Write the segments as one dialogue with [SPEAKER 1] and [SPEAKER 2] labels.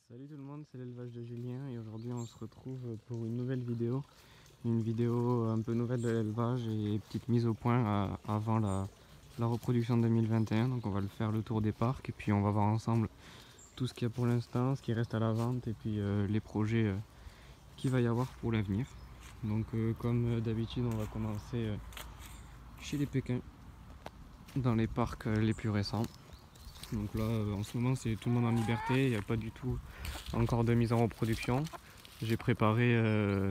[SPEAKER 1] Salut tout le monde, c'est l'élevage de Julien et aujourd'hui on se retrouve pour une nouvelle vidéo. Une vidéo un peu nouvelle de l'élevage et petite mise au point avant la reproduction 2021. Donc on va le faire le tour des parcs et puis on va voir ensemble tout ce qu'il y a pour l'instant, ce qui reste à la vente et puis les projets qu'il va y avoir pour l'avenir. Donc comme d'habitude on va commencer chez les Pékins, dans les parcs les plus récents. Donc là en ce moment c'est tout le monde en liberté, il n'y a pas du tout encore de mise en reproduction. J'ai préparé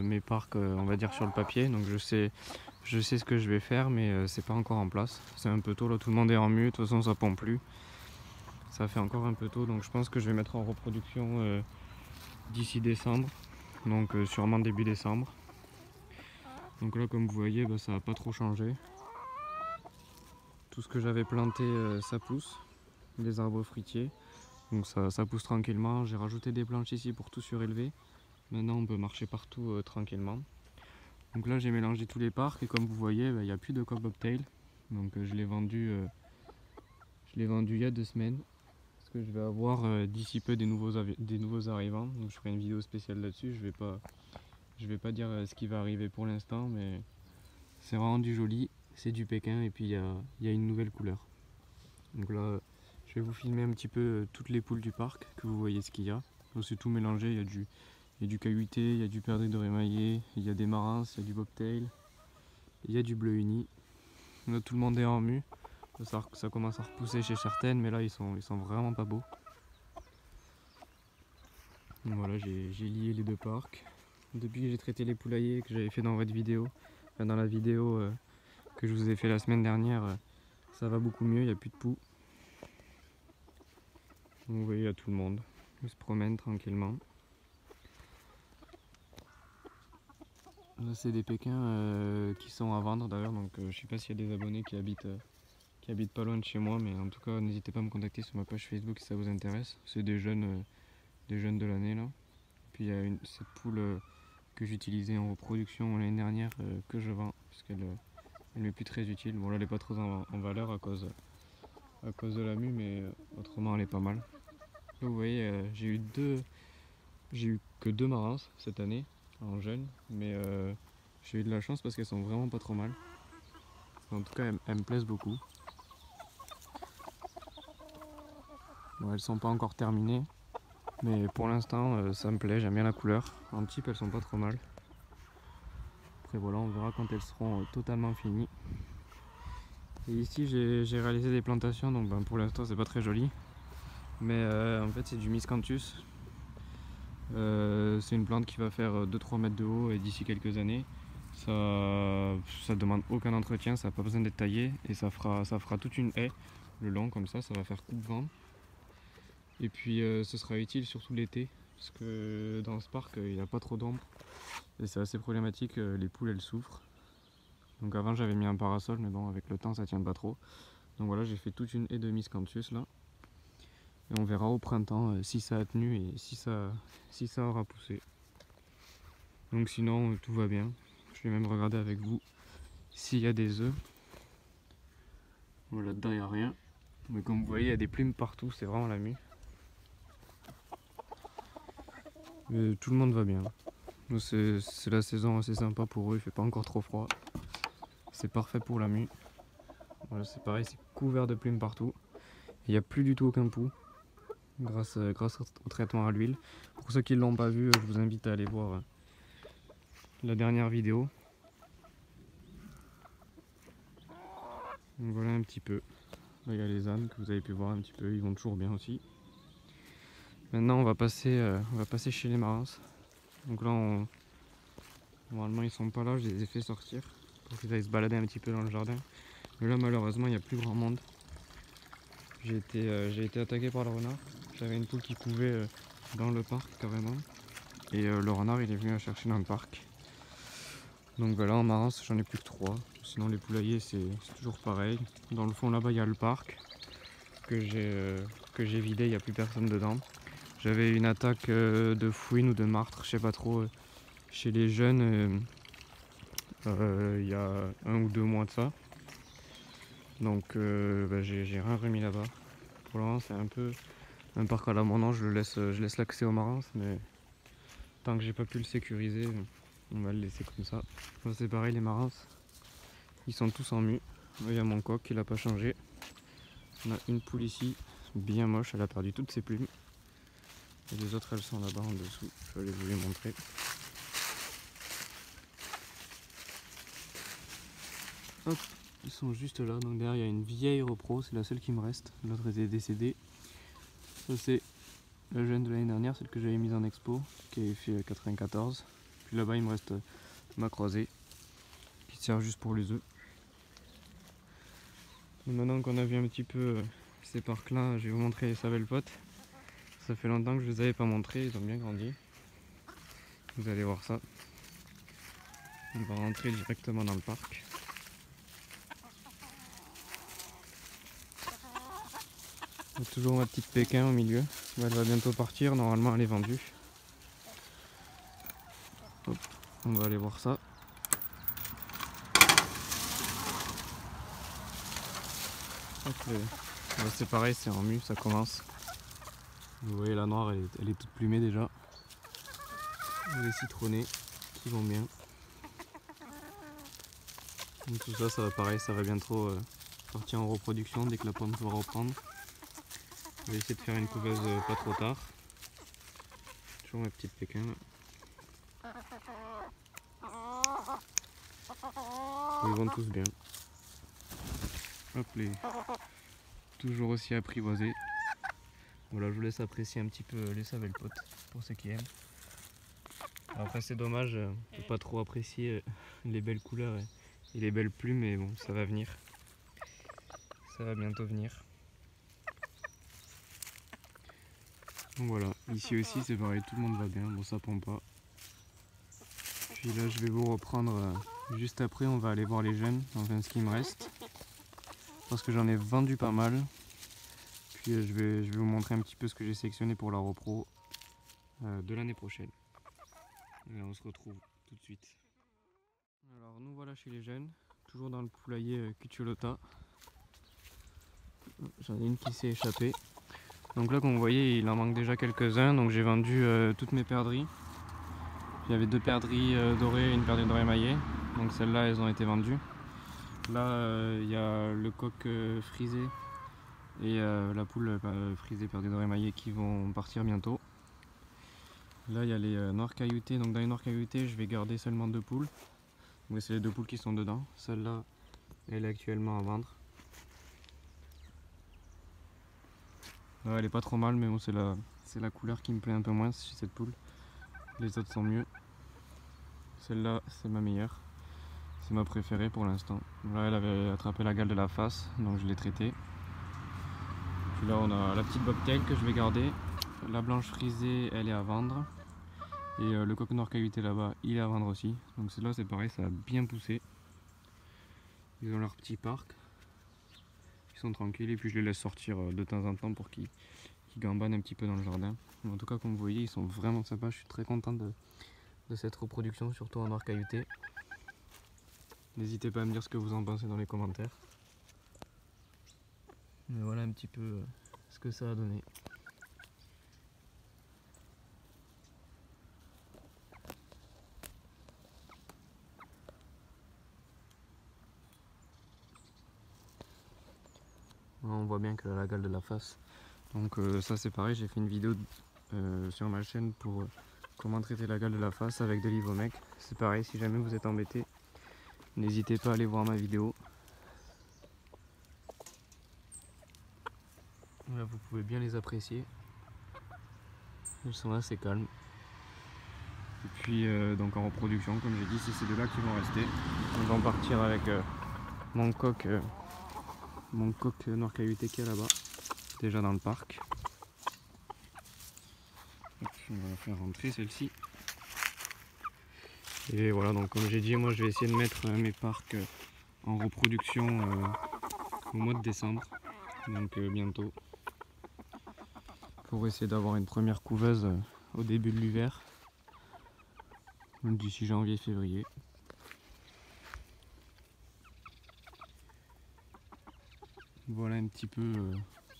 [SPEAKER 1] mes parcs on va dire sur le papier, donc je sais ce que je vais faire, mais c'est pas encore en place. C'est un peu tôt là, tout le monde est en mue, de toute façon ça pond plus. Ça fait encore un peu tôt, donc je pense que je vais mettre en reproduction d'ici décembre, donc sûrement début décembre. Donc là comme vous voyez ça n'a pas trop changé. Tout ce que j'avais planté ça pousse, les arbres fruitiers. Donc ça pousse tranquillement. J'ai rajouté des planches ici pour tout surélever. Maintenant on peut marcher partout tranquillement. Donc là j'ai mélangé tous les parcs et comme vous voyez il n'y a plus de coq bobtail. Donc je l'ai vendu il y a 2 semaines. Parce que je vais avoir d'ici peu des nouveaux arrivants. Donc je ferai une vidéo spéciale là-dessus. Je vais pas dire ce qui va arriver pour l'instant, mais c'est vraiment du joli. C'est du Pékin et puis il y a une nouvelle couleur. Donc là je vais vous filmer un petit peu toutes les poules du parc, que vous voyez ce qu'il y a. C'est tout mélangé, il y a du cahuité, il y a du perdrix doré émaillé, il y a des marins, il y a du bobtail, il y a du bleu uni. Là tout le monde est en mue, ça commence à repousser chez certaines, mais là ils sont vraiment pas beaux. Donc voilà, j'ai lié les 2 parcs. Depuis que j'ai traité les poulaillers que j'avais fait dans votre vidéo, enfin dans la vidéo que je vous ai fait la semaine dernière, ça va beaucoup mieux, il n'y a plus de poux. Donc vous voyez, il y a tout le monde, ils se promènent tranquillement. Là c'est des Pékins qui sont à vendre d'ailleurs, donc je sais pas s'il y a des abonnés qui habitent pas loin de chez moi, mais en tout cas n'hésitez pas à me contacter sur ma page Facebook si ça vous intéresse. C'est des jeunes de l'année là. Puis il y a cette poule que j'utilisais en reproduction l'année dernière que je vends parce qu'elle m'est plus très utile. Bon là elle est pas trop en valeur à cause de la mue, mais autrement elle est pas mal. Là, vous voyez j'ai eu que 2 marins cette année en jeune, mais j'ai eu de la chance parce qu'elles sont vraiment pas trop mal. En tout cas elles me plaisent beaucoup. Bon, elles sont pas encore terminées, mais pour l'instant ça me plaît, j'aime bien la couleur. En type elles sont pas trop mal. Après voilà, on verra quand elles seront totalement finies. Et ici j'ai réalisé des plantations, donc pour l'instant c'est pas très joli. Mais en fait c'est du miscanthus. C'est une plante qui va faire 2-3 mètres de haut et d'ici quelques années. Ça demande aucun entretien, ça n'a pas besoin d'être taillé et ça fera toute une haie le long comme ça va faire coupe-vent. Et puis ce sera utile surtout l'été parce que dans ce parc il n'y a pas trop d'ombre et c'est assez problématique, les poules elles souffrent. Donc avant j'avais mis un parasol, mais bon avec le temps ça tient pas trop. Donc voilà, j'ai fait toute une haie de miscanthus là. Et on verra au printemps si ça a tenu et si ça aura poussé. Donc sinon tout va bien. Je vais même regarder avec vous s'il y a des œufs. Voilà, là-dedans il n'y a rien. Mais comme vous voyez il y a des plumes partout, c'est vraiment la mue. Mais tout le monde va bien. C'est la saison assez sympa pour eux, il fait pas encore trop froid. C'est parfait pour la mue. Voilà, c'est pareil, c'est couvert de plumes partout. Il n'y a plus du tout aucun poux grâce au traitement à l'huile. Pour ceux qui ne l'ont pas vu, je vous invite à aller voir la dernière vidéo. Donc voilà un petit peu. Là il y a les ânes que vous avez pu voir un petit peu, ils vont toujours bien aussi. Maintenant on va passer chez les marins. Donc là normalement ils sont pas là, je les ai fait sortir pour qu'ils aillent se balader un petit peu dans le jardin. Mais là malheureusement il n'y a plus grand monde. J'ai été attaqué par le renard. J'avais une poule qui couvait dans le parc carrément. Et le renard il est venu la chercher dans le parc. Donc voilà, en marance j'en ai plus que 3. Sinon les poulaillers c'est toujours pareil. Dans le fond là-bas il y a le parc que j'ai vidé, il n'y a plus personne dedans. J'avais une attaque de fouine ou de martre, je sais pas trop, chez les jeunes il y a 1 ou 2 mois de ça. Donc j'ai rien remis là-bas. Pour le moment c'est Un parc à l'abandon, je laisse l'accès aux marins, mais tant que j'ai pas pu le sécuriser, on va le laisser comme ça. Enfin, c'est pareil, les marins, ils sont tous en mue. Il y a mon coq, il n'a pas changé. On a une poule ici, bien moche, elle a perdu toutes ses plumes. Et les autres, elles sont là-bas en dessous. Je vais vous les montrer. Hop, ils sont juste là. Donc derrière, il y a une vieille repro, c'est la seule qui me reste. L'autre était décédée. Ça, c'est la jeune de l'année dernière, celle que j'avais mise en expo, qui avait fait 94. Puis là-bas, il me reste ma croisée, qui sert juste pour les œufs. Et maintenant qu'on a vu un petit peu ces parcs-là, je vais vous montrer les sabelpotes. Ça fait longtemps que je ne les avais pas montrés, ils ont bien grandi. Vous allez voir ça. On va rentrer directement dans le parc. Il y a toujours ma petite Pékin au milieu. Elle va bientôt partir, normalement elle est vendue. Hop, on va aller voir ça. C'est pareil, c'est en mue, ça commence. Vous voyez la noire, elle est toute plumée déjà. Les citronnés qui vont bien. Donc tout ça, ça va pareil, ça va bientôt partir en reproduction dès que la pomme va reprendre. Je vais essayer de faire une couveuse pas trop tard. Toujours ma petite Pékin là. Ils vont tous bien. Hop les. Toujours aussi apprivoisés. Voilà, je vous laisse apprécier un petit peu les sabelpotes pour ceux qui aiment. Après c'est dommage, on ne peut pas trop apprécier les belles couleurs et les belles plumes, mais bon, ça va venir. Ça va bientôt venir. Donc voilà, ici aussi c'est pareil, tout le monde va bien, bon ça pond pas. Puis là je vais vous reprendre juste après, on va aller voir les jeunes, enfin ce qui me reste. Parce que j'en ai vendu pas mal. Puis je vais vous montrer un petit peu ce que j'ai sélectionné pour la repro de l'année prochaine. Et on se retrouve tout de suite. Alors nous voilà chez les jeunes, toujours dans le poulailler Cucciolata. J'en ai une qui s'est échappée. Donc là comme vous voyez il en manque déjà quelques-uns, donc j'ai vendu toutes mes perdrix. Il y avait 2 perdrix dorées et une perdrix dorée émaillée, donc celles-là elles ont été vendues. Là il y a le coq frisé et la poule frisée perdrix dorée émaillée qui vont partir bientôt. Là il y a les noirs cailloutés, donc dans les noirs cailloutés je vais garder seulement 2 poules. Donc c'est les 2 poules qui sont dedans, celle-là elle est actuellement à vendre. Elle est pas trop mal, mais bon, c'est la couleur qui me plaît un peu moins chez cette poule. Les autres sont mieux. Celle-là, c'est ma meilleure. C'est ma préférée pour l'instant. Là, elle avait attrapé la gale de la face, donc je l'ai traitée. Puis là, on a la petite bobtail que je vais garder. La blanche frisée, elle est à vendre. Et le coq noir caillouté là-bas, il est à vendre aussi. Donc celle-là, c'est pareil, ça a bien poussé. Ils ont leur petit parc. Ils sont tranquilles et puis je les laisse sortir de temps en temps pour qu'ils gambadent un petit peu dans le jardin. Mais en tout cas comme vous voyez ils sont vraiment sympas, je suis très content de cette reproduction, surtout en noir caillouté. N'hésitez pas à me dire ce que vous en pensez dans les commentaires. Mais voilà un petit peu ce que ça a donné. On voit bien que la gale de la face. Donc ça c'est pareil, j'ai fait une vidéo sur ma chaîne pour comment traiter la gale de la face avec de l'Ivomec. C'est pareil, si jamais vous êtes embêté, n'hésitez pas à aller voir ma vidéo. Là vous pouvez bien les apprécier. Ils sont assez calmes. Et puis donc en reproduction, comme j'ai dit, c'est ces deux-là qui vont rester. Ils vont partir avec mon coq noir caillouté qui est là-bas, déjà dans le parc. Hop, on va la faire rentrer celle-ci. Et voilà, donc comme j'ai dit, moi je vais essayer de mettre mes parcs en reproduction au mois de décembre, donc bientôt, pour essayer d'avoir une première couveuse au début de l'hiver, d'ici janvier-février. Voilà un petit peu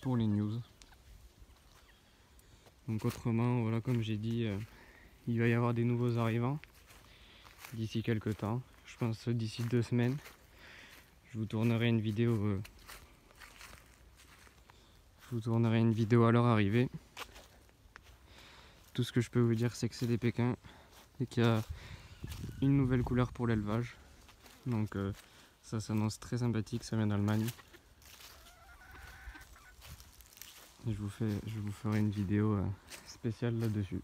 [SPEAKER 1] pour les news. Donc autrement, voilà, comme j'ai dit, il va y avoir des nouveaux arrivants d'ici quelques temps. Je pense d'ici 2 semaines. Je vous tournerai une vidéo. À leur arrivée. Tout ce que je peux vous dire, c'est que c'est des Pékins et qu'il y a une nouvelle couleur pour l'élevage. Donc ça s'annonce très sympathique, ça vient d'Allemagne. Je vous ferai une vidéo spéciale là-dessus.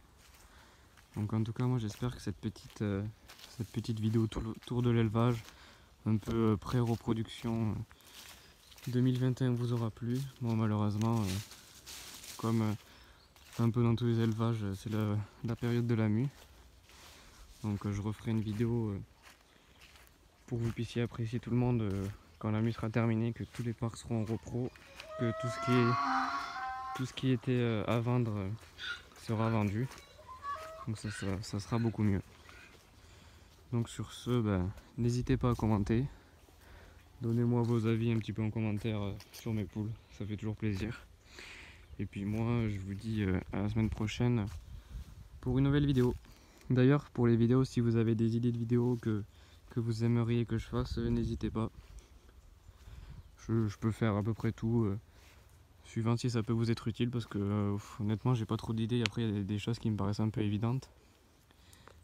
[SPEAKER 1] Donc en tout cas, moi j'espère que cette petite vidéo autour de l'élevage, un peu pré-reproduction 2021 vous aura plu. Bon, malheureusement, comme un peu dans tous les élevages, c'est la période de la mue. Donc je referai une vidéo pour que vous puissiez apprécier tout le monde quand la mue sera terminée, que tous les parcs seront en repro, que tout ce qui était à vendre sera vendu. Donc ça sera beaucoup mieux. Donc sur ce, n'hésitez pas à commenter. Donnez-moi vos avis un petit peu en commentaire sur mes poules, ça fait toujours plaisir. Et puis moi, je vous dis à la semaine prochaine pour une nouvelle vidéo. D'ailleurs, pour les vidéos, si vous avez des idées de vidéos que vous aimeriez que je fasse, n'hésitez pas. Je peux faire à peu près tout, suivant si ça peut vous être utile, parce que honnêtement, j'ai pas trop d'idées. Après, il y a des choses qui me paraissent un peu évidentes.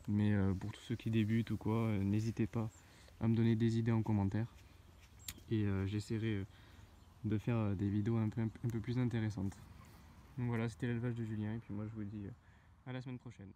[SPEAKER 1] Mais pour tous ceux qui débutent ou quoi, n'hésitez pas à me donner des idées en commentaire. Et j'essaierai de faire des vidéos un peu plus intéressantes. Donc voilà, c'était l'élevage de Julien, et puis moi je vous dis à la semaine prochaine.